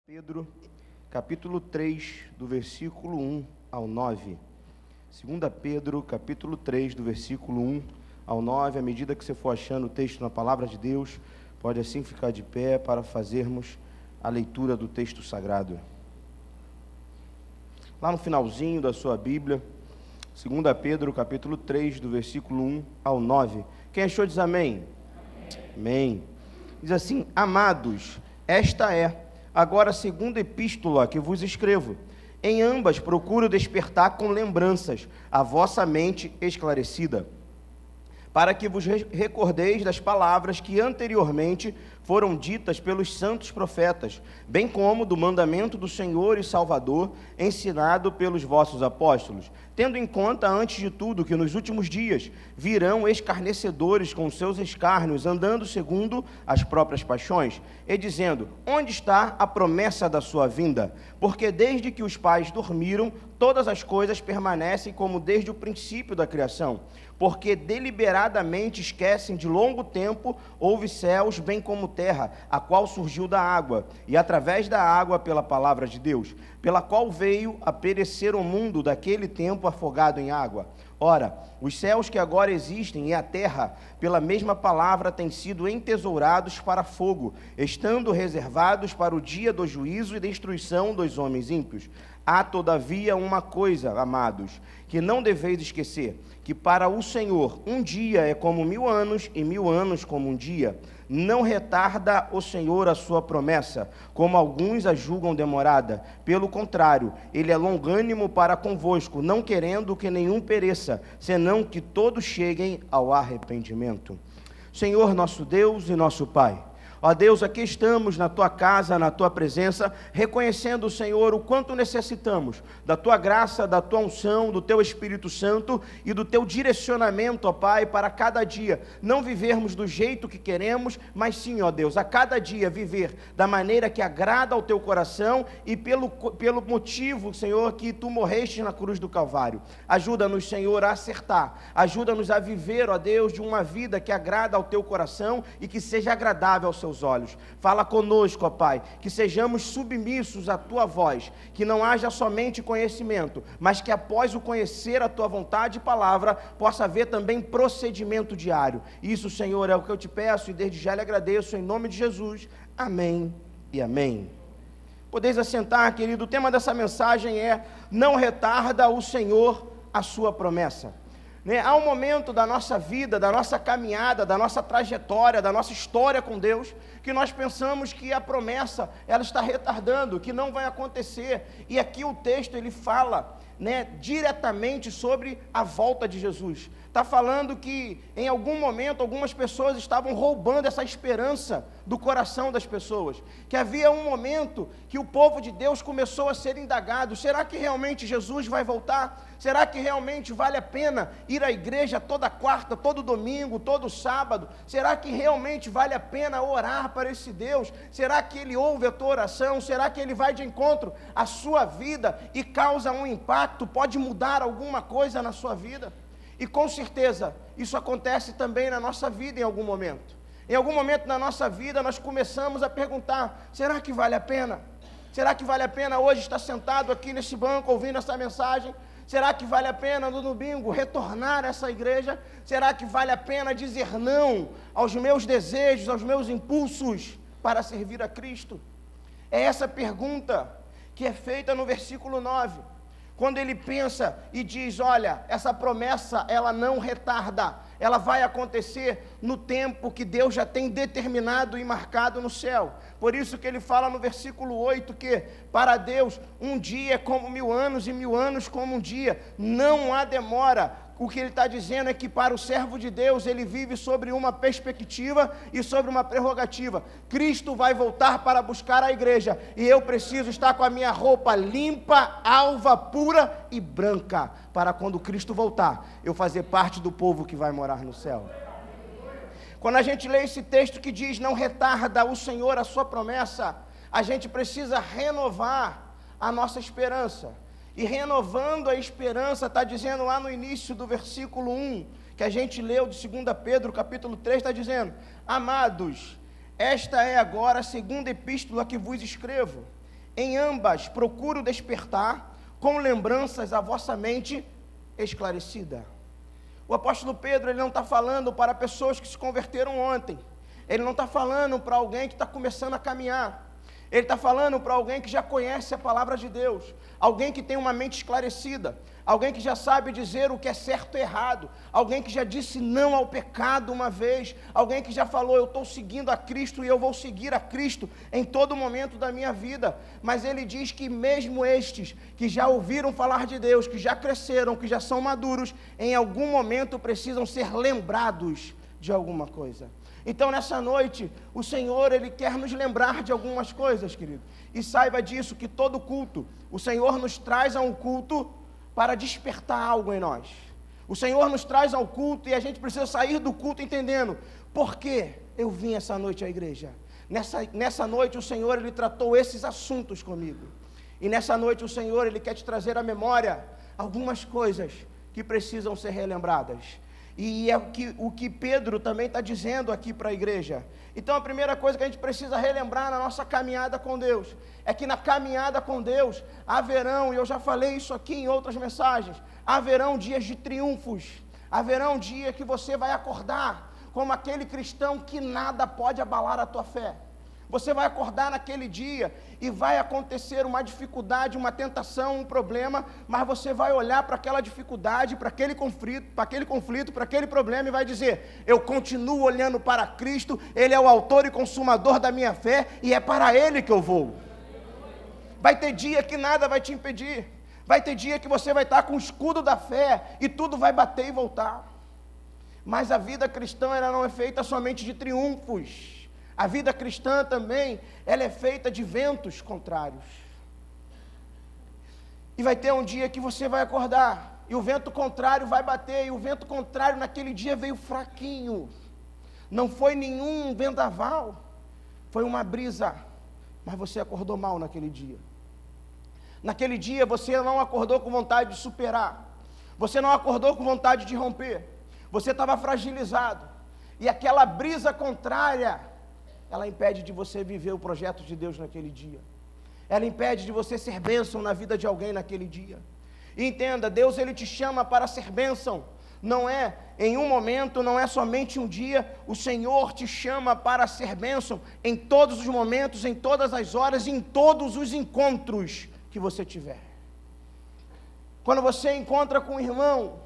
Pedro, capítulo 3, do versículo 1 ao 9. 2 Pedro, capítulo 3, do versículo 1 ao 9. À medida que você for achando o texto na palavra de Deus, pode assim ficar de pé para fazermos a leitura do texto sagrado. Lá no finalzinho da sua Bíblia, 2 Pedro, capítulo 3, do versículo 1 ao 9. Quem achou diz amém? Amém. Diz assim: amados, esta é agora a segunda epístola que vos escrevo. Em ambas procuro despertar com lembranças a vossa mente esclarecida, para que vos recordeis das palavras que anteriormente foram ditas pelos santos profetas, bem como do mandamento do Senhor e Salvador, ensinado pelos vossos apóstolos, tendo em conta, antes de tudo, que nos últimos dias virão escarnecedores com seus escárnios, andando segundo as próprias paixões, e dizendo: onde está a promessa da sua vinda? Porque desde que os pais dormiram, todas as coisas permanecem como desde o princípio da criação. Porque deliberadamente esquecem de longo tempo houve céus, bem como terra, a qual surgiu da água, e através da água pela palavra de Deus, pela qual veio a perecer o mundo daquele tempo afogado em água. Ora, os céus que agora existem e a terra, pela mesma palavra, têm sido entesourados para fogo, estando reservados para o dia do juízo e destruição dos homens ímpios. Há, todavia, uma coisa, amados, que não deveis esquecer, que para o Senhor um dia é como 1000 anos, e 1000 anos como um dia. Não retarda o Senhor a sua promessa, como alguns a julgam demorada. Pelo contrário, Ele é longânimo para convosco, não querendo que nenhum pereça, senão que todos cheguem ao arrependimento. Senhor, nosso Deus e nosso Pai, ó Deus, aqui estamos na Tua casa, na Tua presença, reconhecendo, Senhor, o quanto necessitamos da Tua graça, da Tua unção, do Teu Espírito Santo e do Teu direcionamento, ó Pai, para cada dia não vivermos do jeito que queremos, mas sim, ó Deus, a cada dia viver da maneira que agrada ao Teu coração e pelo motivo, Senhor, que Tu morreste na cruz do Calvário. Ajuda-nos, Senhor, a acertar, ajuda-nos a viver, ó Deus, de uma vida que agrada ao Teu coração e que seja agradável ao seus olhos. Fala conosco, ó Pai, que sejamos submissos à Tua voz, que não haja somente conhecimento, mas que após o conhecer a Tua vontade e palavra, possa haver também procedimento diário. Isso, Senhor, é o que eu te peço e desde já lhe agradeço, em nome de Jesus. Amém e amém. Podeis assentar, querido. O tema dessa mensagem é: não retarda o Senhor a sua promessa. Há um momento da nossa vida, da nossa caminhada, da nossa trajetória, da nossa história com Deus, que nós pensamos que a promessa, ela está retardando, que não vai acontecer. E aqui o texto, ele fala, diretamente sobre a volta de Jesus. Está falando que em algum momento algumas pessoas estavam roubando essa esperança do coração das pessoas, que havia um momento que o povo de Deus começou a ser indagado: será que realmente Jesus vai voltar? Será que realmente vale a pena ir à igreja toda quarta, todo domingo, todo sábado? Será que realmente vale a pena orar para esse Deus? Será que Ele ouve a tua oração? Será que Ele vai de encontro à sua vida e causa um impacto, pode mudar alguma coisa na sua vida? E com certeza, isso acontece também na nossa vida em algum momento. Em algum momento na nossa vida, nós começamos a perguntar: será que vale a pena? Será que vale a pena hoje estar sentado aqui nesse banco, ouvindo essa mensagem? Será que vale a pena no domingo retornar a essa igreja? Será que vale a pena dizer não aos meus desejos, aos meus impulsos para servir a Cristo? É essa pergunta que é feita no versículo 9. Quando ele pensa e diz: olha, essa promessa, ela não retarda, ela vai acontecer no tempo que Deus já tem determinado e marcado no céu. Por isso que ele fala no versículo 8 que para Deus um dia é como 1000 anos e 1000 anos como um dia. Não há demora. O que ele está dizendo é que para o servo de Deus, ele vive sobre uma perspectiva e sobre uma prerrogativa. Cristo vai voltar para buscar a igreja, e eu preciso estar com a minha roupa limpa, alva, pura e branca, para quando Cristo voltar, eu fazer parte do povo que vai morar no céu. Quando a gente lê esse texto que diz: não retarda o Senhor a sua promessa, a gente precisa renovar a nossa esperança. E renovando a esperança, está dizendo lá no início do versículo 1, que a gente leu de 2 Pedro, capítulo 3, está dizendo: amados, esta é agora a segunda epístola que vos escrevo. Em ambas procuro despertar com lembranças a vossa mente esclarecida. O apóstolo Pedro, ele não está falando para pessoas que se converteram ontem. Ele não está falando para alguém que está começando a caminhar. Ele está falando para alguém que já conhece a palavra de Deus, alguém que tem uma mente esclarecida, alguém que já sabe dizer o que é certo e errado, alguém que já disse não ao pecado uma vez, alguém que já falou, eu estou seguindo a Cristo e eu vou seguir a Cristo em todo momento da minha vida. Mas ele diz que mesmo estes que já ouviram falar de Deus, que já cresceram, que já são maduros, em algum momento precisam ser lembrados de alguma coisa. Então, nessa noite, o Senhor, Ele quer nos lembrar de algumas coisas, querido. E saiba disso, que todo culto, o Senhor nos traz a um culto para despertar algo em nós. O Senhor nos traz ao culto e a gente precisa sair do culto entendendo por que eu vim essa noite à igreja. Nessa noite, o Senhor, Ele tratou esses assuntos comigo. E nessa noite, o Senhor, Ele quer te trazer à memória algumas coisas que precisam ser relembradas. E é o que Pedro também está dizendo aqui para a igreja. Então a primeira coisa que a gente precisa relembrar na nossa caminhada com Deus, é que na caminhada com Deus, haverão, e eu já falei isso aqui em outras mensagens, haverão dias de triunfos, haverão dias que você vai acordar como aquele cristão que nada pode abalar a tua fé. Você vai acordar naquele dia e vai acontecer uma dificuldade, uma tentação, um problema, mas você vai olhar para aquela dificuldade, para aquele conflito, para aquele problema e vai dizer, eu continuo olhando para Cristo, Ele é o autor e consumador da minha fé e é para Ele que eu vou. Vai ter dia que nada vai te impedir, vai ter dia que você vai estar com o escudo da fé e tudo vai bater e voltar. Mas a vida cristã, ela não é feita somente de triunfos. A vida cristã também, ela é feita de ventos contrários. E vai ter um dia que você vai acordar, e o vento contrário vai bater, e o vento contrário naquele dia veio fraquinho. Não foi nenhum vendaval, foi uma brisa, mas você acordou mal naquele dia. Naquele dia você não acordou com vontade de superar, você não acordou com vontade de romper, você estava fragilizado, e aquela brisa contrária, ela impede de você viver o projeto de Deus naquele dia. Ela impede de você ser bênção na vida de alguém naquele dia. E entenda, Deus, Ele te chama para ser bênção. Não é em um momento, não é somente um dia. O Senhor te chama para ser bênção em todos os momentos, em todas as horas, em todos os encontros que você tiver. Quando você encontra com um irmão,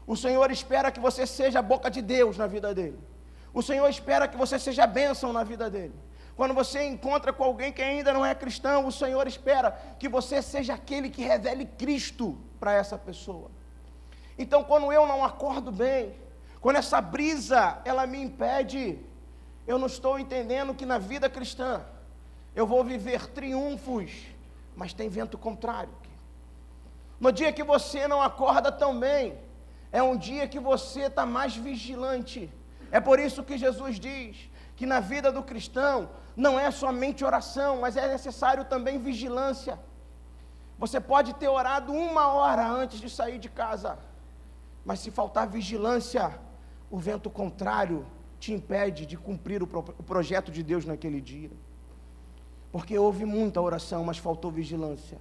o Senhor espera que você seja a boca de Deus na vida dele. O Senhor espera que você seja bênção na vida dele. Quando você encontra com alguém que ainda não é cristão, o Senhor espera que você seja aquele que revele Cristo para essa pessoa. Então, quando eu não acordo bem, quando essa brisa, ela me impede, eu não estou entendendo que na vida cristã, eu vou viver triunfos, mas tem vento contrário. No dia que você não acorda tão bem, é um dia que você está mais vigilante. É por isso que Jesus diz que na vida do cristão não é somente oração, mas é necessário também vigilância. Você pode ter orado 1 hora antes de sair de casa, mas se faltar vigilância, o vento contrário te impede de cumprir o projeto de Deus naquele dia. Porque houve muita oração, mas faltou vigilância.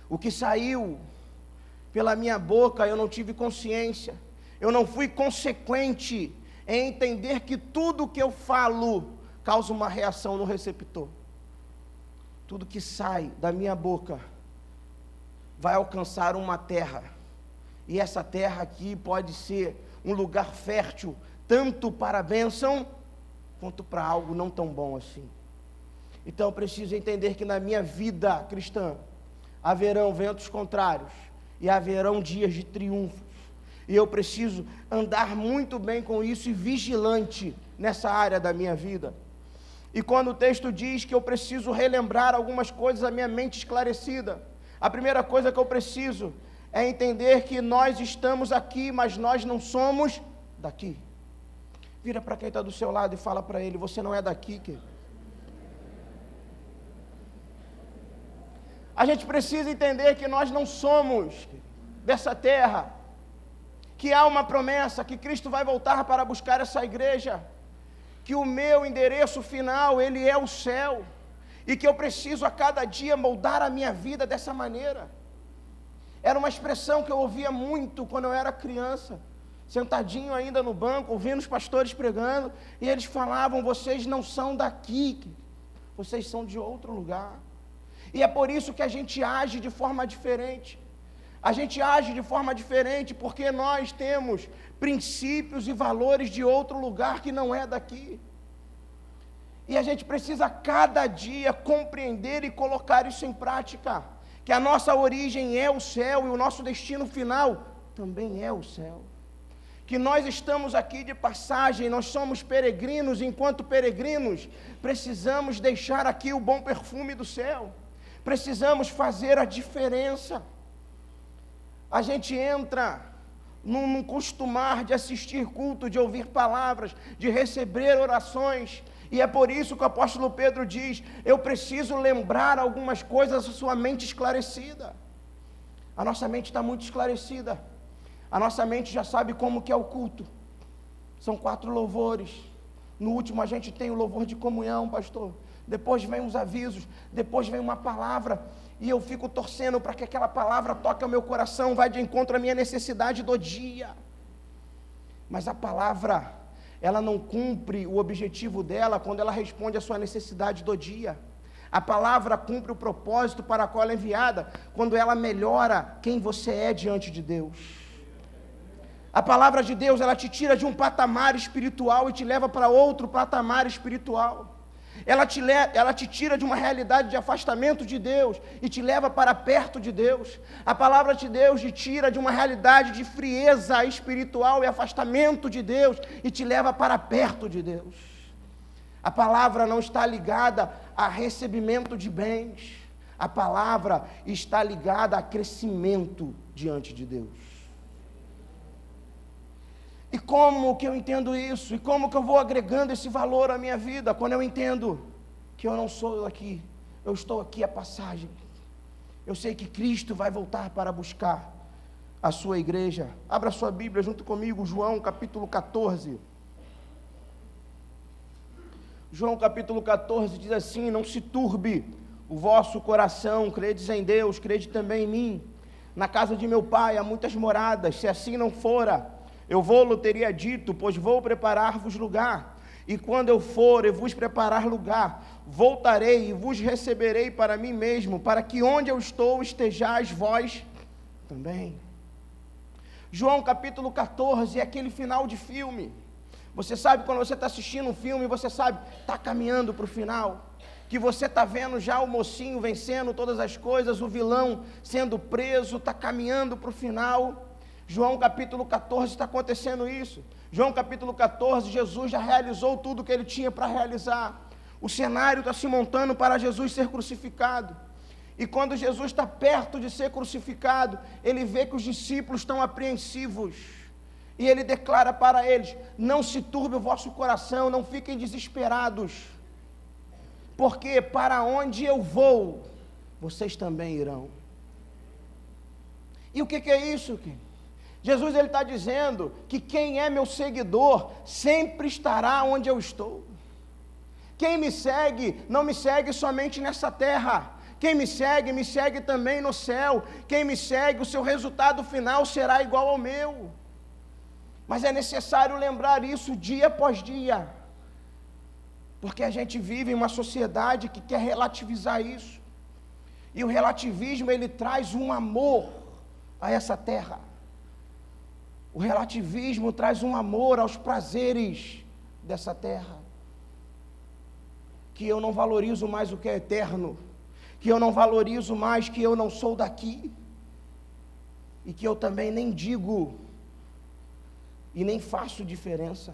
O que saiu pela minha boca, eu não tive consciência. Eu não fui consequente em entender que tudo que eu falo causa uma reação no receptor. Tudo que sai da minha boca vai alcançar uma terra. E essa terra aqui pode ser um lugar fértil, tanto para a bênção, quanto para algo não tão bom assim. Então eu preciso entender que na minha vida cristã, haverão ventos contrários, e haverão dias de triunfo. E eu preciso andar muito bem com isso e vigilante nessa área da minha vida. E quando o texto diz que eu preciso relembrar algumas coisas, a minha mente esclarecida, a primeira coisa que eu preciso é entender que nós estamos aqui, mas nós não somos daqui. Vira para quem está do seu lado e fala para ele, você não é daqui, querido. A gente precisa entender que nós não somos dessa terra, que há uma promessa, que Cristo vai voltar para buscar essa igreja, que o meu endereço final, ele é o céu, e que eu preciso a cada dia moldar a minha vida dessa maneira. Era uma expressão que eu ouvia muito quando eu era criança, sentadinho ainda no banco, ouvindo os pastores pregando, e eles falavam: vocês não são daqui, vocês são de outro lugar. E é por isso que a gente age de forma diferente. A gente age de forma diferente porque nós temos princípios e valores de outro lugar que não é daqui. E a gente precisa a cada dia compreender e colocar isso em prática, que a nossa origem é o céu e o nosso destino final também é o céu. Que nós estamos aqui de passagem, nós somos peregrinos, enquanto peregrinos, precisamos deixar aqui o bom perfume do céu, precisamos fazer a diferença. A gente entra num costumar de assistir culto, de ouvir palavras, de receber orações, e é por isso que o apóstolo Pedro diz: eu preciso lembrar algumas coisas à sua mente esclarecida. A nossa mente está muito esclarecida, a nossa mente já sabe como que é o culto, são 4 louvores, no último a gente tem o louvor de comunhão, pastor, depois vem os avisos, depois vem uma palavra, e eu fico torcendo para que aquela palavra toque ao meu coração, vai de encontro à minha necessidade do dia. Mas a palavra, ela não cumpre o objetivo dela quando ela responde à sua necessidade do dia. A palavra cumpre o propósito para o qual ela é enviada quando ela melhora quem você é diante de Deus. A palavra de Deus, ela te tira de um patamar espiritual e te leva para outro patamar espiritual. Ela te tira de uma realidade de afastamento de Deus e te leva para perto de Deus. A palavra de Deus te tira de uma realidade de frieza espiritual e afastamento de Deus e te leva para perto de Deus. A palavra não está ligada a recebimento de bens. A palavra está ligada a crescimento diante de Deus. E como que eu entendo isso? E como que eu vou agregando esse valor à minha vida? Quando eu entendo que eu não sou aqui, eu estou aqui a passagem. Eu sei que Cristo vai voltar para buscar a sua igreja. Abra sua Bíblia junto comigo, João capítulo 14. João capítulo 14 diz assim: não se turbe o vosso coração, credes em Deus, crede também em mim. Na casa de meu Pai há muitas moradas, se assim não fora, eu vou-lo teria dito, pois vou preparar-vos lugar. E quando eu for e vos preparar lugar, voltarei e vos receberei para mim mesmo, para que onde eu estou estejais vós também. João capítulo 14 é aquele final de filme. Você sabe quando você está assistindo um filme, você sabe, está caminhando para o final, que você está vendo já o mocinho vencendo todas as coisas, o vilão sendo preso, está caminhando para o final. João capítulo 14 está acontecendo isso. João capítulo 14, Jesus já realizou tudo o que ele tinha para realizar. O cenário está se montando para Jesus ser crucificado. E quando Jesus está perto de ser crucificado, ele vê que os discípulos estão apreensivos. E ele declara para eles: não se turbe o vosso coração, não fiquem desesperados. Porque para onde eu vou, vocês também irão. E o que é isso, Jesus está dizendo que quem é meu seguidor sempre estará onde eu estou. Quem me segue, não me segue somente nessa terra. Quem me segue também no céu. Quem me segue, o seu resultado final será igual ao meu. Mas é necessário lembrar isso dia após dia. Porque a gente vive em uma sociedade que quer relativizar isso. E o relativismo, ele traz um amor a essa terra. O relativismo traz um amor aos prazeres dessa terra. Que eu não valorizo mais o que é eterno. Que eu não valorizo mais que eu não sou daqui. E que eu também nem digo e nem faço diferença.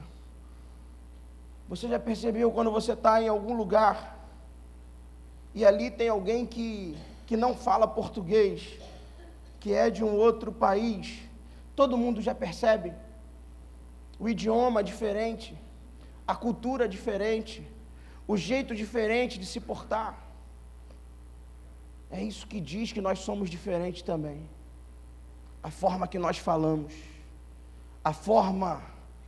Você já percebeu quando você está em algum lugar e ali tem alguém que não fala português, que é de um outro país? Todo mundo já percebe o idioma diferente, a cultura diferente, o jeito diferente de se portar. É isso que diz que nós somos diferentes também. A forma que nós falamos, a forma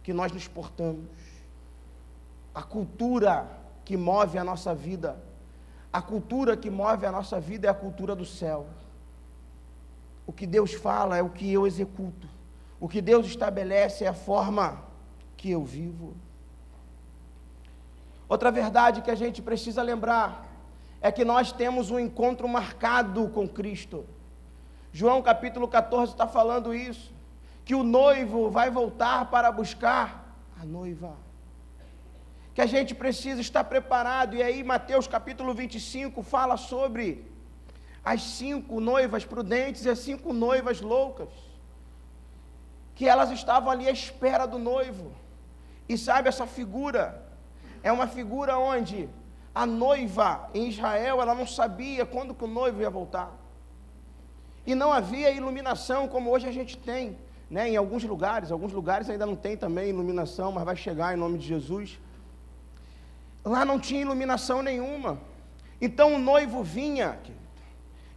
que nós nos portamos, a cultura que move a nossa vida, A cultura que move a nossa vida é a cultura do céu. O que Deus fala é o que eu executo. O que Deus estabelece é a forma que eu vivo. Outra verdade que a gente precisa lembrar é que nós temos um encontro marcado com Cristo. João capítulo 14 está falando isso, que o noivo vai voltar para buscar a noiva, que a gente precisa estar preparado. E aí Mateus capítulo 25 fala sobre as 5 noivas prudentes e as 5 noivas loucas, que elas estavam ali à espera do noivo. E sabe, essa figura é uma figura onde a noiva em Israel, ela não sabia quando que o noivo ia voltar. E não havia iluminação como hoje a gente tem, né? Em alguns lugares ainda não tem também iluminação, mas vai chegar em nome de Jesus. Lá não tinha iluminação nenhuma. Então o noivo vinha,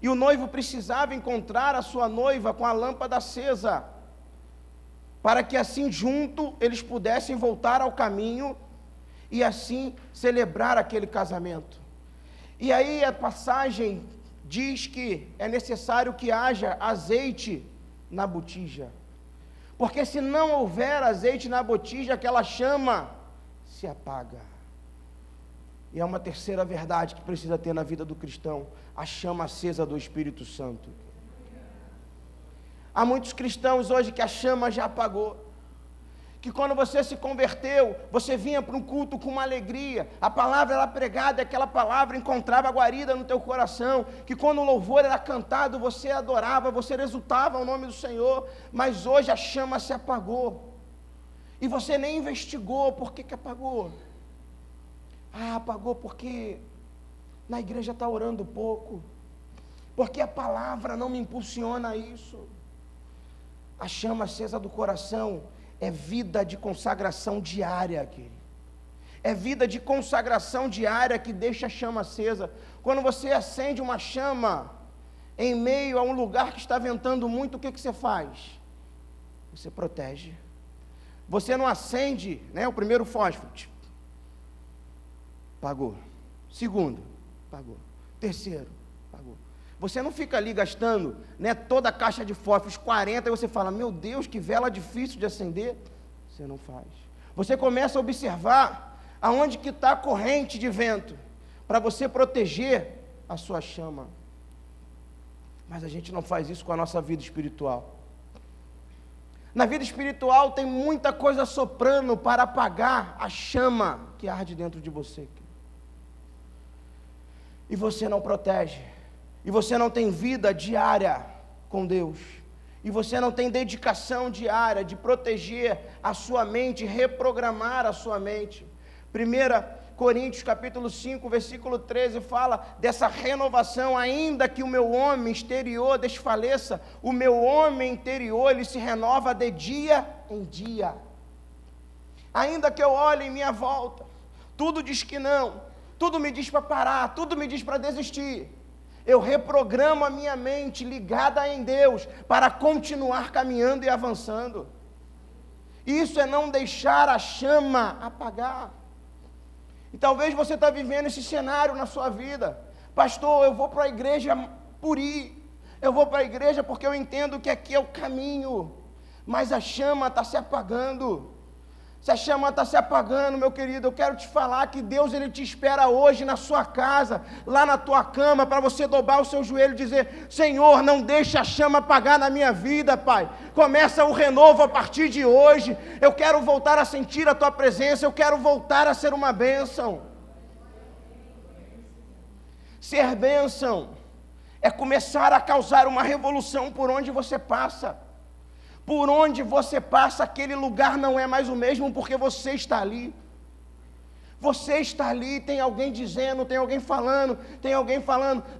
e o noivo precisava encontrar a sua noiva com a lâmpada acesa, para que assim junto eles pudessem voltar ao caminho e assim celebrar aquele casamento. E aí a passagem diz que é necessário que haja azeite na botija, porque se não houver azeite na botija, aquela chama se apaga. E é uma terceira verdade que precisa ter na vida do cristão: a chama acesa do Espírito Santo. Há muitos cristãos hoje que a chama já apagou, que quando você se converteu, você vinha para um culto com uma alegria, a palavra era pregada, aquela palavra encontrava guarida no teu coração, que quando o louvor era cantado, você adorava, você exultava o nome do Senhor, mas hoje a chama se apagou, e você nem investigou por que apagou. Apagou porque na igreja está orando pouco, porque a palavra não me impulsiona a isso. A chama acesa do coração é vida de consagração diária, querido. É vida de consagração diária que deixa a chama acesa. Quando você acende uma chama em meio a um lugar que está ventando muito, o que você faz? Você protege. Você não acende, né, o primeiro fósforo, pagou. Segundo, pagou. Terceiro, pagou. Você não fica ali gastando, né, toda a caixa de fósforos, 40, e você fala, meu Deus, que vela difícil de acender. Você não faz. Você começa a observar aonde que está a corrente de vento, para você proteger a sua chama. Mas a gente não faz isso com a nossa vida espiritual. Na vida espiritual tem muita coisa soprando para apagar a chama que arde dentro de você. E você não protege. E você não tem vida diária com Deus. E você não tem dedicação diária de proteger a sua mente, reprogramar a sua mente. 1 Coríntios capítulo 5, versículo 13, fala dessa renovação. Ainda que o meu homem exterior desfaleça, o meu homem interior, ele se renova de dia em dia. Ainda que eu olhe em minha volta, tudo diz que não, tudo me diz para parar, tudo me diz para desistir. Eu reprogramo a minha mente ligada em Deus para continuar caminhando e avançando. Isso é não deixar a chama apagar. E talvez você está vivendo esse cenário na sua vida. Pastor, eu vou para a igreja por ir. Eu vou para a igreja porque eu entendo que aqui é o caminho. Mas a chama está se apagando. Se a chama está se apagando, meu querido, eu quero te falar que Deus, Ele te espera hoje na sua casa, lá na tua cama, para você dobrar o seu joelho e dizer, Senhor, não deixe a chama apagar na minha vida, Pai. Começa o renovo a partir de hoje. Eu quero voltar a sentir a tua presença, eu quero voltar a ser uma bênção. Ser bênção é começar a causar uma revolução por onde você passa. Por onde você passa, aquele lugar não é mais o mesmo, porque você está ali. Você está ali, tem alguém dizendo, tem alguém falando,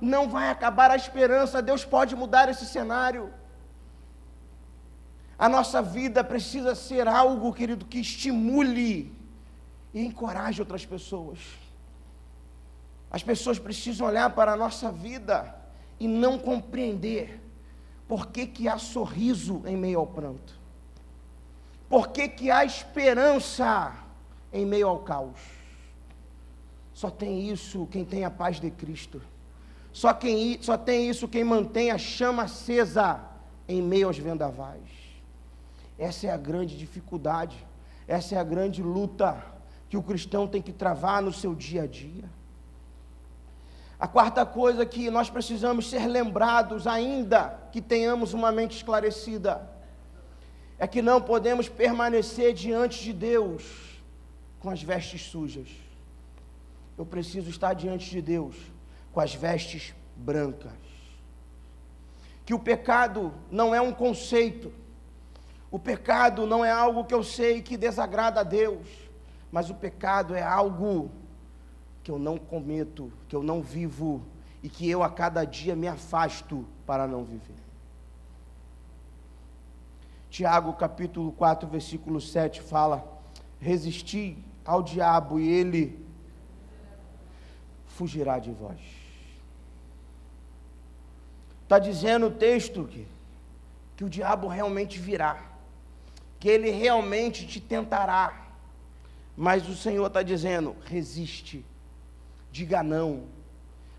não vai acabar a esperança, Deus pode mudar esse cenário. A nossa vida precisa ser algo, querido, que estimule e encoraje outras pessoas. As pessoas precisam olhar para a nossa vida e não compreender por que há sorriso em meio ao pranto? Por que há esperança em meio ao caos? Só tem isso quem tem a paz de Cristo. Só tem isso quem mantém a chama acesa em meio aos vendavais. Essa é a grande dificuldade, essa é a grande luta que o cristão tem que travar no seu dia a dia. A quarta coisa que nós precisamos ser lembrados, ainda que tenhamos uma mente esclarecida, é que não podemos permanecer diante de Deus com as vestes sujas. Eu preciso estar diante de Deus com as vestes brancas. Que o pecado não é um conceito, o pecado não é algo que eu sei que desagrada a Deus, mas o pecado é algo que eu não cometo, que eu não vivo, e que eu a cada dia me afasto para não viver. Tiago capítulo 4, versículo 7 fala: resisti ao diabo e ele fugirá de vós. Está dizendo o texto que o diabo realmente virá, que ele realmente te tentará, mas o Senhor está dizendo: resiste, diga não,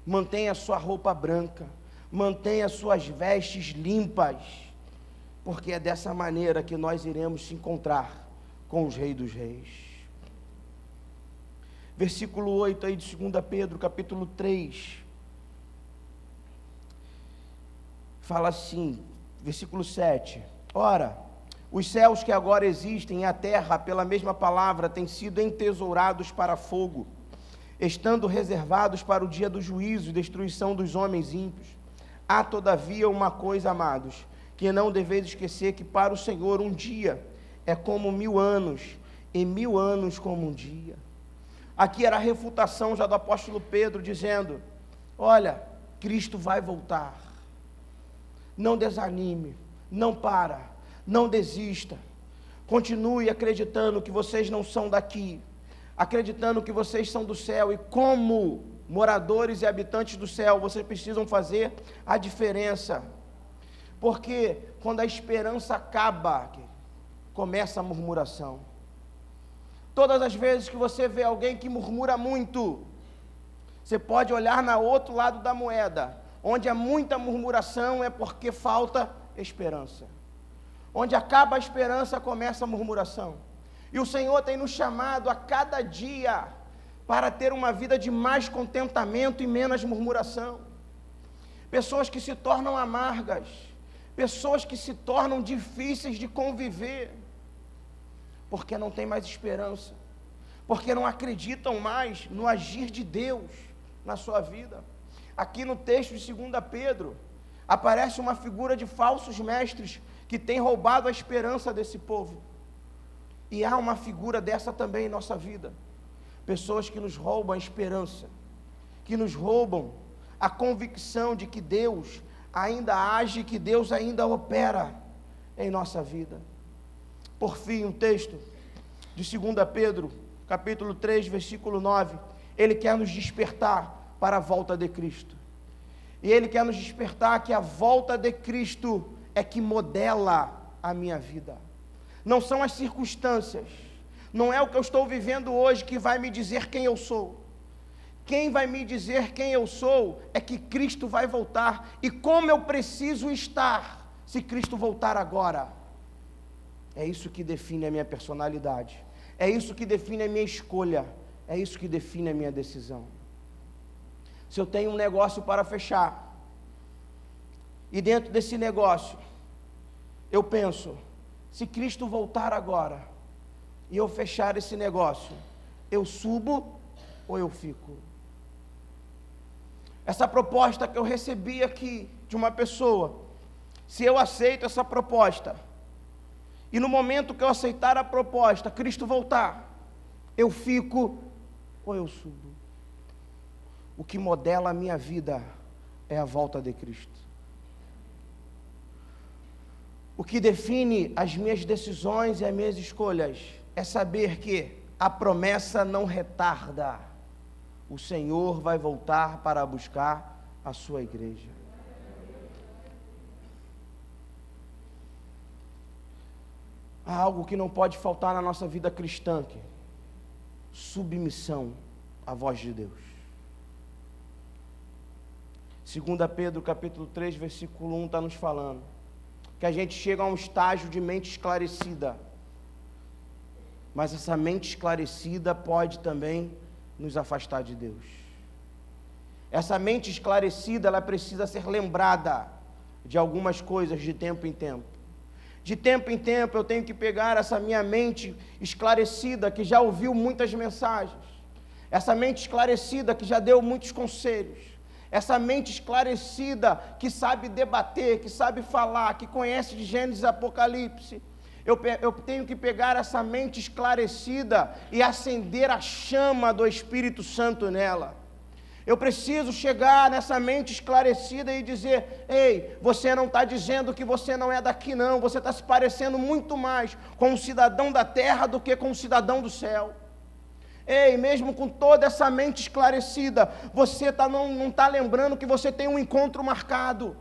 mantenha a sua roupa branca, mantenha as suas vestes limpas, porque é dessa maneira que nós iremos se encontrar com os reis dos reis. Versículo 8 aí de 2 Pedro, capítulo 3, fala assim, versículo 7, ora, os céus que agora existem e a terra, pela mesma palavra, têm sido entesourados para fogo, estando reservados para o dia do juízo e destruição dos homens ímpios. Há todavia uma coisa, amados, que não deveis esquecer, que para o Senhor um dia é como 1000 anos, e 1000 anos como um dia. Aqui era a refutação já do apóstolo Pedro, dizendo: olha, Cristo vai voltar, não desanime, não não desista, continue acreditando que vocês não são daqui, acreditando que vocês são do céu, e como moradores e habitantes do céu, vocês precisam fazer a diferença, porque quando a esperança acaba, começa a murmuração. Todas as vezes que você vê alguém que murmura muito, você pode olhar no outro lado da moeda, onde há muita murmuração é porque falta esperança. Onde acaba a esperança, começa a murmuração. E o Senhor tem nos chamado a cada dia para ter uma vida de mais contentamento e menos murmuração. Pessoas que se tornam amargas, pessoas que se tornam difíceis de conviver, porque não tem mais esperança, porque não acreditam mais no agir de Deus na sua vida. Aqui no texto de 2 Pedro, aparece uma figura de falsos mestres que tem roubado a esperança desse povo. E há uma figura dessa também em nossa vida. Pessoas que nos roubam a esperança, que nos roubam a convicção de que Deus ainda age, que Deus ainda opera em nossa vida. Por fim, um texto de 2 Pedro, capítulo 3, versículo 9, ele quer nos despertar para a volta de Cristo. E ele quer nos despertar que a volta de Cristo é que modela a minha vida. Não são as circunstâncias, não é o que eu estou vivendo hoje que vai me dizer quem eu sou. Quem vai me dizer quem eu sou é que Cristo vai voltar, e como eu preciso estar se Cristo voltar agora. É isso que define a minha personalidade, é isso que define a minha escolha, é isso que define a minha decisão. Se eu tenho um negócio para fechar, e dentro desse negócio, eu penso, se Cristo voltar agora, e eu fechar esse negócio, eu subo ou eu fico? Essa proposta que eu recebi aqui, de uma pessoa, se eu aceito essa proposta, e no momento que eu aceitar a proposta, Cristo voltar, eu fico ou eu subo? O que modela a minha vida é a volta de Cristo. O que define as minhas decisões e as minhas escolhas é saber que a promessa não retarda. O Senhor vai voltar para buscar a sua igreja. Há algo que não pode faltar na nossa vida cristã: submissão a voz de Deus. 2 Pedro capítulo 3, versículo 1 está nos falando que a gente chega a um estágio de mente esclarecida, mas essa mente esclarecida pode também nos afastar de Deus. Essa mente esclarecida, ela precisa ser lembrada de algumas coisas de tempo em tempo. De tempo em tempo eu tenho que pegar essa minha mente esclarecida, que já ouviu muitas mensagens, essa mente esclarecida que já deu muitos conselhos, essa mente esclarecida que sabe debater, que sabe falar, que conhece de Gênesis e Apocalipse. Eu tenho que pegar essa mente esclarecida e acender a chama do Espírito Santo nela. Eu preciso chegar nessa mente esclarecida e dizer: ei, você não está dizendo que você não é daqui não, você está se parecendo muito mais com um cidadão da terra do que com um cidadão do céu. Ei, mesmo com toda essa mente esclarecida, você não está lembrando que você tem um encontro marcado.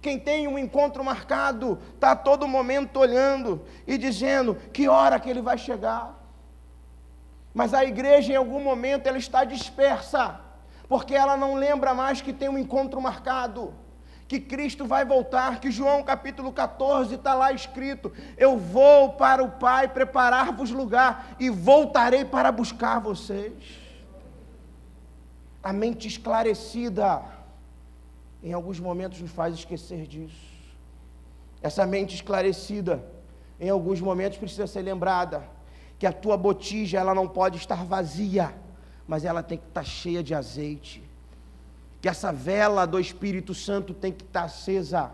Quem tem um encontro marcado, está a todo momento olhando e dizendo que hora que ele vai chegar. Mas a igreja em algum momento ela está dispersa, porque ela não lembra mais que tem um encontro marcado, que Cristo vai voltar, que João capítulo 14 está lá escrito: eu vou para o Pai preparar-vos lugar e voltarei para buscar vocês. A mente esclarecida, em alguns momentos nos faz esquecer disso. Essa mente esclarecida, em alguns momentos precisa ser lembrada, que a tua botija ela não pode estar vazia, mas ela tem que estar cheia de azeite, que essa vela do Espírito Santo tem que estar acesa,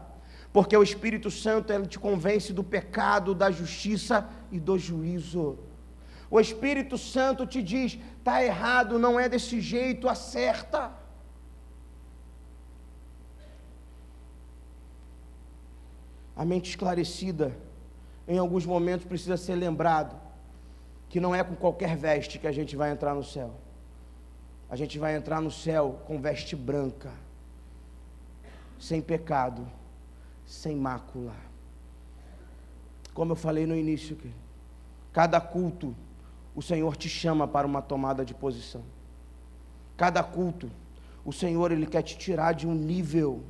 porque o Espírito Santo ele te convence do pecado, da justiça e do juízo. O Espírito Santo te diz: está errado, não é desse jeito, acerta. A mente esclarecida, em alguns momentos precisa ser lembrado que não é com qualquer veste que a gente vai entrar no céu. A gente vai entrar no céu com veste branca, sem pecado, sem mácula. Como eu falei no início, cada culto, o Senhor te chama para uma tomada de posição. Cada culto, o Senhor ele quer te tirar de um nível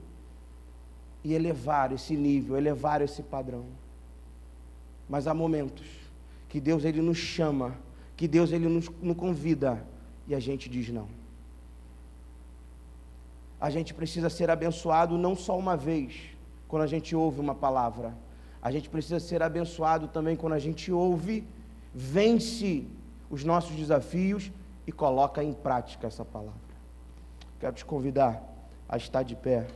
e elevar esse nível, elevar esse padrão. Mas há momentos que Deus ele nos chama, que Deus ele nos convida, e a gente diz não. A gente precisa ser abençoado não só uma vez, quando a gente ouve uma palavra. A gente precisa ser abençoado também quando a gente ouve, vence os nossos desafios e coloca em prática essa palavra. Quero te convidar a estar de pé.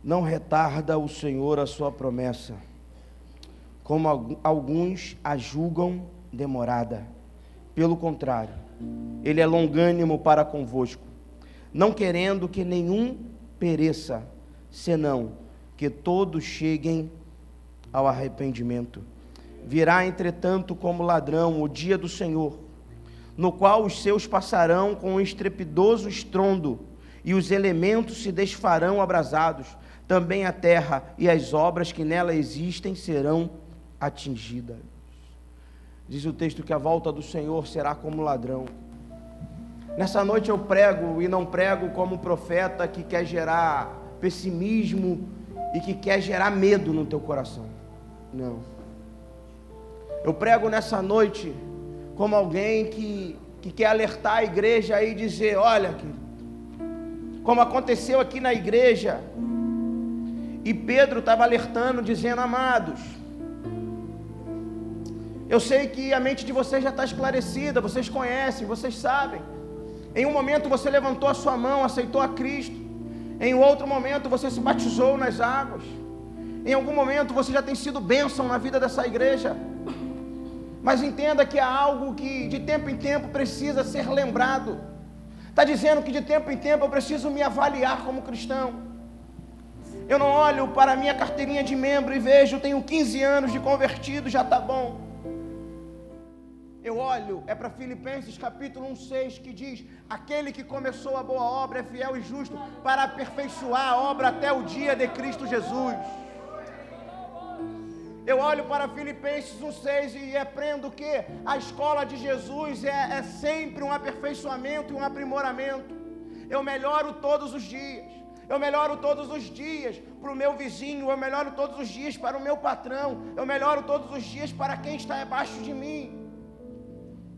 Não retarda o Senhor a sua promessa, como alguns a julgam demorada. Pelo contrário, Ele é longânimo para convosco, não querendo que nenhum pereça, senão que todos cheguem ao arrependimento. Virá, entretanto, como ladrão o dia do Senhor, no qual os seus passarão com um estrepidoso estrondo, e os elementos se desfarão abrasados. Também a terra e as obras que nela existem serão atingidas. Diz o texto que a volta do Senhor será como ladrão. Nessa noite eu prego, e não prego como profeta que quer gerar pessimismo e que quer gerar medo no teu coração. Não. Eu prego nessa noite como alguém que quer alertar a igreja e dizer: olha, como aconteceu aqui na igreja, e Pedro estava alertando, dizendo: amados, eu sei que a mente de vocês já está esclarecida, vocês conhecem, vocês sabem. Em um momento você levantou a sua mão, aceitou a Cristo. Em outro momento você se batizou nas águas. Em algum momento você já tem sido bênção na vida dessa igreja. Mas entenda que há algo que de tempo em tempo precisa ser lembrado. Está dizendo que de tempo em tempo eu preciso me avaliar como cristão. Eu não olho para a minha carteirinha de membro e vejo, tenho 15 anos de convertido, já está bom. Eu olho, para Filipenses capítulo 1:6, que diz: aquele que começou a boa obra é fiel e justo para aperfeiçoar a obra até o dia de Cristo Jesus. Eu olho para Filipenses 1:6 e aprendo que a escola de Jesus é sempre um aperfeiçoamento e um aprimoramento. Eu melhoro todos os dias. Eu melhoro todos os dias para o meu vizinho. Eu melhoro todos os dias para o meu patrão. Eu melhoro todos os dias para quem está abaixo de mim.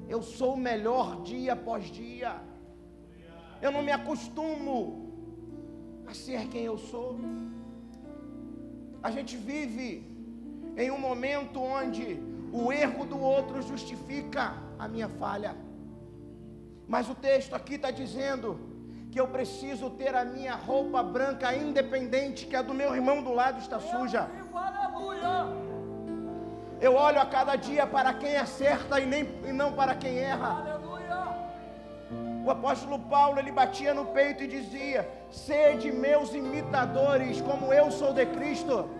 Eu sou o melhor dia após dia. Eu não me acostumo a ser quem eu sou. A gente vive em um momento onde o erro do outro justifica a minha falha. Mas o texto aqui está dizendo que eu preciso ter a minha roupa branca independente que a do meu irmão do lado está suja. Eu olho a cada dia para quem acerta e não para quem erra. O apóstolo Paulo, ele batia no peito e dizia: sede meus imitadores, como eu sou de Cristo.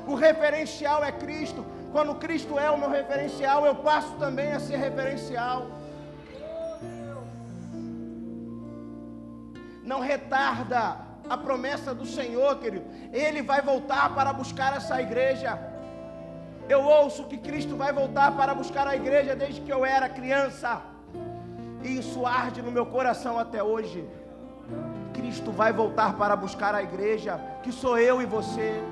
O referencial é Cristo. Quando Cristo é o meu referencial, eu passo também a ser referencial. Não retarda a promessa do Senhor, querido. Ele vai voltar para buscar essa igreja. Eu ouço que Cristo vai voltar para buscar a igreja desde que eu era criança. E isso arde no meu coração até hoje. Cristo vai voltar para buscar a igreja, que sou eu e você.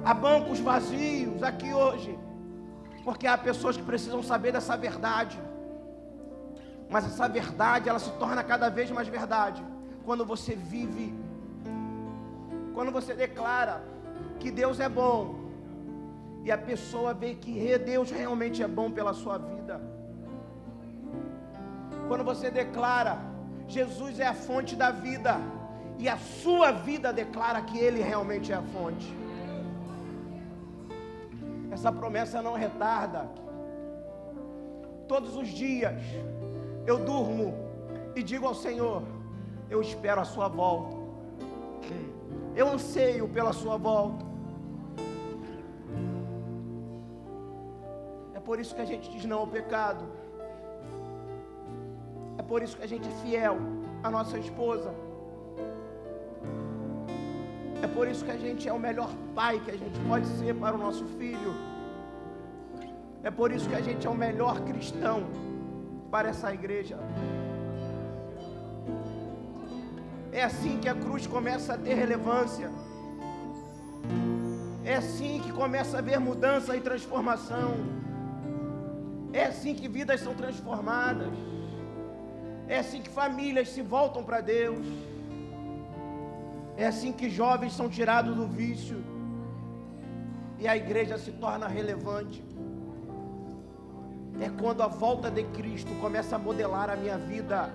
Há bancos vazios aqui hoje, porque há pessoas que precisam saber dessa verdade. Mas essa verdade, ela se torna cada vez mais verdade quando você vive, quando você declara que Deus é bom e a pessoa vê que Deus realmente é bom pela sua vida. Quando você declara Jesus é a fonte da vida e a sua vida declara que Ele realmente é a fonte. Essa promessa não retarda. Todos os dias eu durmo e digo ao Senhor: eu espero a sua volta. Eu anseio pela sua volta. É por isso que a gente diz não ao pecado. É por isso que a gente é fiel à nossa esposa. É por isso que a gente é o melhor pai que a gente pode ser para o nosso filho. É por isso que a gente é o melhor cristão para essa igreja. É assim que a cruz começa a ter relevância. É assim que começa a haver mudança e transformação. É assim que vidas são transformadas. É assim que famílias se voltam para Deus. É assim que jovens são tirados do vício e a igreja se torna relevante. É quando a volta de Cristo começa a modelar a minha vida.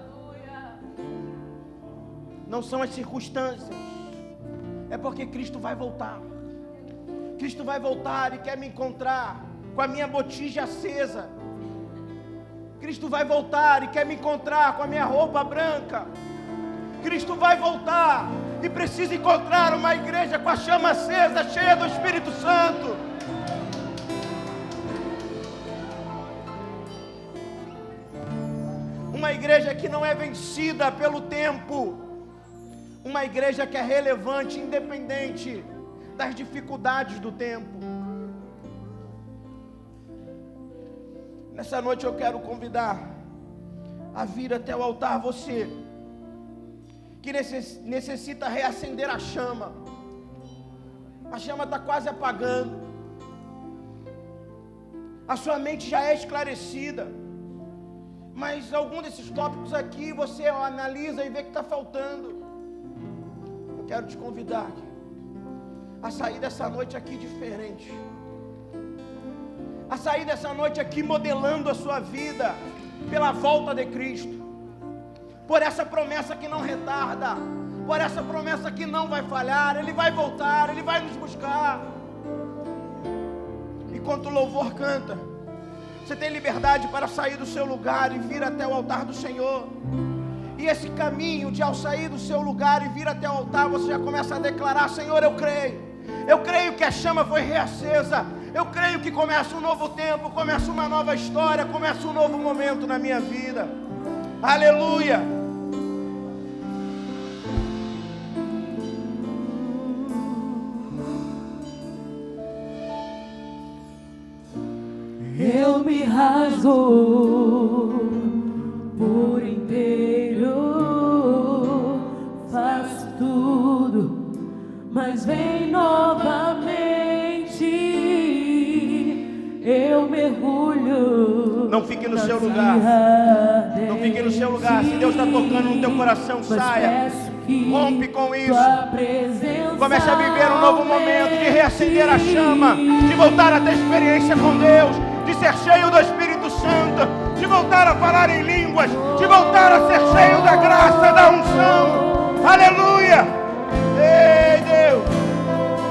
Não são as circunstâncias, é porque Cristo vai voltar. Cristo vai voltar e quer me encontrar com a minha botija acesa. Cristo vai voltar e quer me encontrar com a minha roupa branca. Cristo vai voltar e precisa encontrar uma igreja com a chama acesa, cheia do Espírito Santo. Uma igreja que não é vencida pelo tempo. Uma igreja que é relevante, independente das dificuldades do tempo. Nessa noite eu quero convidar a vir até o altar você que necessita reacender a chama. A chama está quase apagando. A sua mente já é esclarecida, mas algum desses tópicos aqui você analisa e vê que está faltando. Eu quero te convidar a sair dessa noite aqui diferente, a sair dessa noite aqui modelando a sua vida pela volta de Cristo, por essa promessa que não retarda, por essa promessa que não vai falhar. Ele vai voltar, Ele vai nos buscar. Enquanto o louvor canta, você tem liberdade para sair do seu lugar e vir até o altar do Senhor E esse caminho de ao sair do seu lugar e vir até o altar, você já começa a declarar: Senhor, eu creio que a chama foi reacesa, eu creio que começa um novo tempo, começa uma nova história, começa um novo momento na minha vida. Aleluia! Eu me rasgo por inteiro, faço tudo, mas vem novamente. Eu mergulho. Não fique no seu lugar. Não fique no seu lugar. Se Deus está tocando no teu coração, saia. Rompe com isso. Comece a viver um novo momento de reacender a chama, de voltar a ter experiência com Deus, de ser cheio do Espírito Santo, de voltar a falar em línguas, de voltar a ser cheio da graça, da unção. Aleluia! Ei, Deus,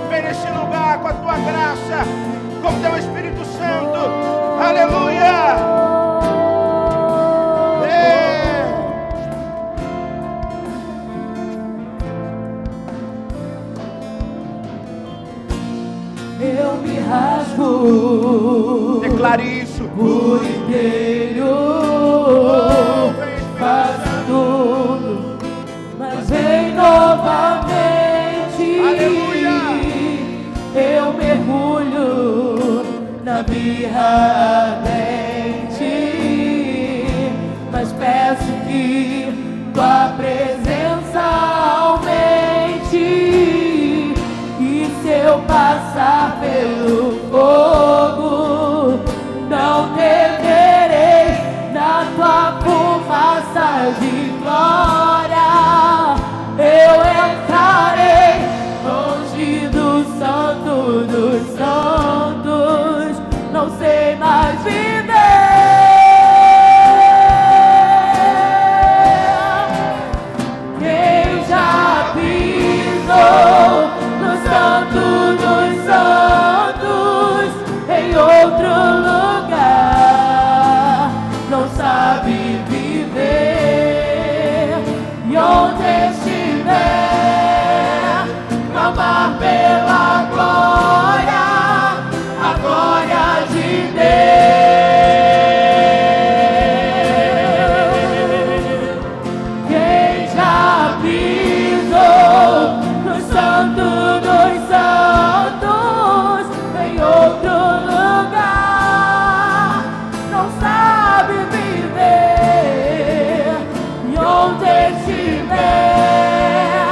vem nesse lugar com a tua graça, com o teu Espírito Santo. Aleluia! Eu me rasgo. Declare isso. Por inteiro, faço tudo, mas vem novamente. Aleluia. Eu mergulho na birra ardente, mas peço que tua presença aumente. Se eu passar pelo fogo, não temerei, na tua fumaça de glória eu entrarei longe do santo dos santos, não sei mais viver. Quem já pisou Santo dos santos, em outro lugar, não sabe viver. E onde estiver, clamar pela glória, a glória de Deus. Quem já pisou no santo dos santos, em outro lugar, não sabe viver. E onde estiver,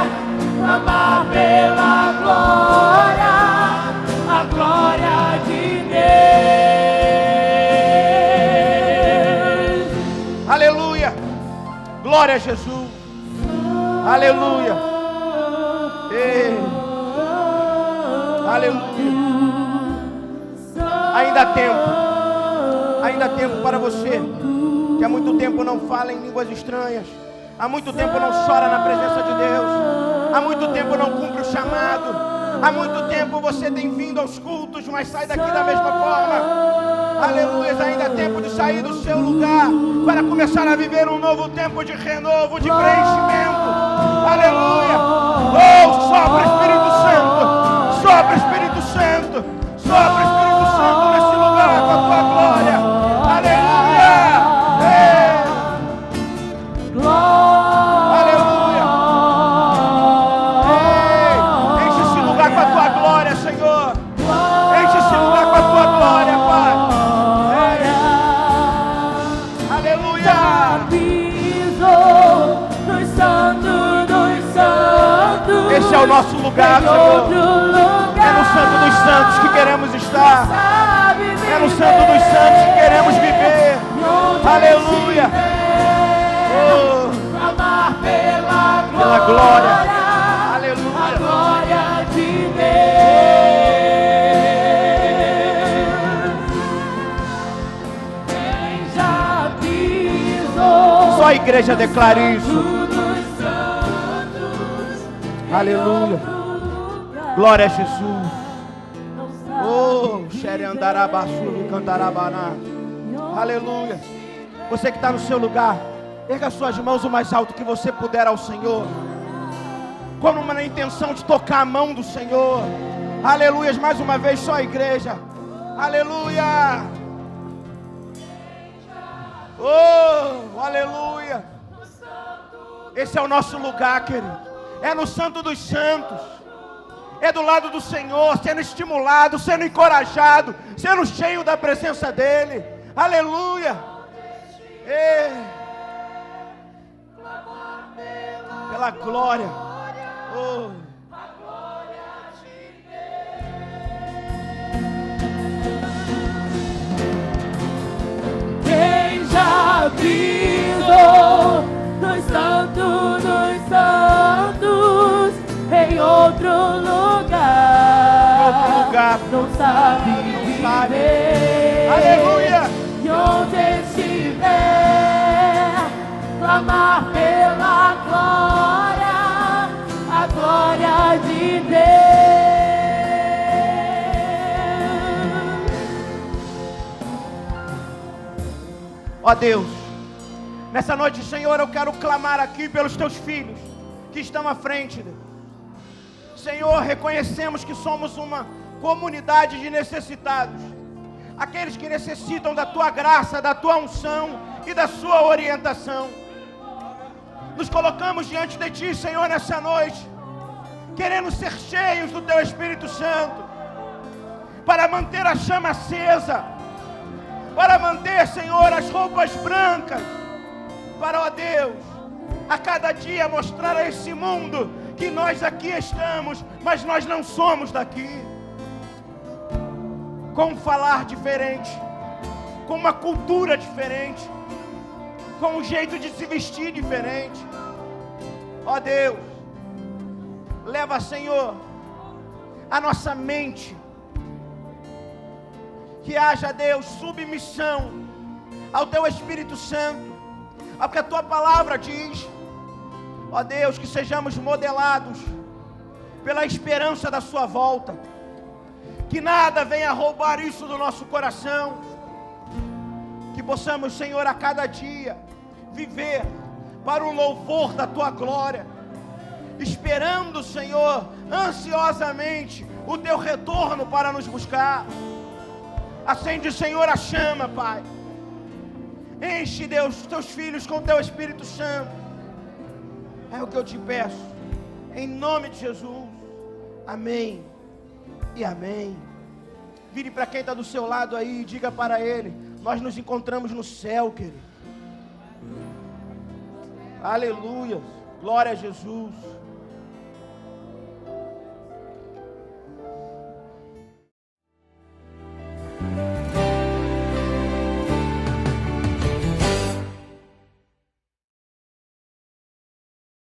clamar pela glória, a glória de Deus. Aleluia! Glória a Jesus! Aleluia! Ei. Aleluia! Ainda há tempo para você que há muito tempo não fala em línguas estranhas, há muito tempo não chora na presença de Deus, há muito tempo não cumpre o chamado, há muito tempo você tem vindo aos cultos, mas sai daqui da mesma forma. Aleluia! Ainda há tempo de sair do seu lugar para começar a viver um novo tempo de renovo, de preenchimento. Aleluia! Oh, sopra Espírito Santo! Sopra Espírito Santo! Sopra Espírito Santo nesse lugar com a tua glória! Aleluia! Aleluia! Enche esse lugar com a tua glória, Senhor! Enche esse lugar com a tua glória, Pai! Aleluia! Esse é o nosso lugar, Senhor. É no Santo dos Santos que queremos estar. É no Santo dos Santos que queremos viver. Aleluia. Oh. Pela glória. Aleluia. A glória de Deus. Quem já pisou. Só a igreja declara isso. Aleluia. Glória a Jesus. Oh, xereandarabaçu, cantarabaná. Aleluia. Você que está no seu lugar, Erga suas mãos o mais alto que você puder ao Senhor, como uma intenção de tocar a mão do Senhor. Aleluias, mais uma vez, só a igreja. Aleluia. Oh, aleluia. Esse é o nosso lugar, querido. É no Santo dos Santos. É do lado do Senhor, sendo estimulado, sendo encorajado, sendo cheio da presença dEle. Aleluia. Pela glória. Oh. Quem já pisou nos santos dos santos, em outro lugar, não sabe viver. Aleluia. E onde estiver, clamar pela glória, a glória de Deus. Ó Deus, nessa noite, Senhor, eu quero clamar aqui pelos teus filhos que estão à frente, Deus. Senhor, reconhecemos que somos uma comunidade de necessitados, aqueles que necessitam da tua graça, da tua unção e da sua orientação. Nos colocamos diante de ti, Senhor, nessa noite, querendo ser cheios do teu Espírito Santo, para manter a chama acesa, para manter, Senhor, as roupas brancas, para, ó Deus, a cada dia mostrar a esse mundo que nós aqui estamos, mas nós não somos daqui. Com um falar diferente, com uma cultura diferente, com um jeito de se vestir diferente. Ó Deus, leva, Senhor, a nossa mente, que haja, Deus, submissão ao teu Espírito Santo, ao que a tua palavra diz. Ó Deus, que sejamos modelados pela esperança da sua volta, que nada venha roubar isso do nosso coração, que possamos, Senhor, a cada dia viver para o louvor da tua glória, esperando, Senhor, ansiosamente o teu retorno para nos buscar. Acende, Senhor, a chama, Pai. Enche, Deus, os teus filhos com o teu Espírito Santo. É o que eu te peço, em nome de Jesus. Amém e amém. Vire para quem está do seu lado aí e diga para ele: nós nos encontramos no céu, querido. Aleluia, glória a Jesus.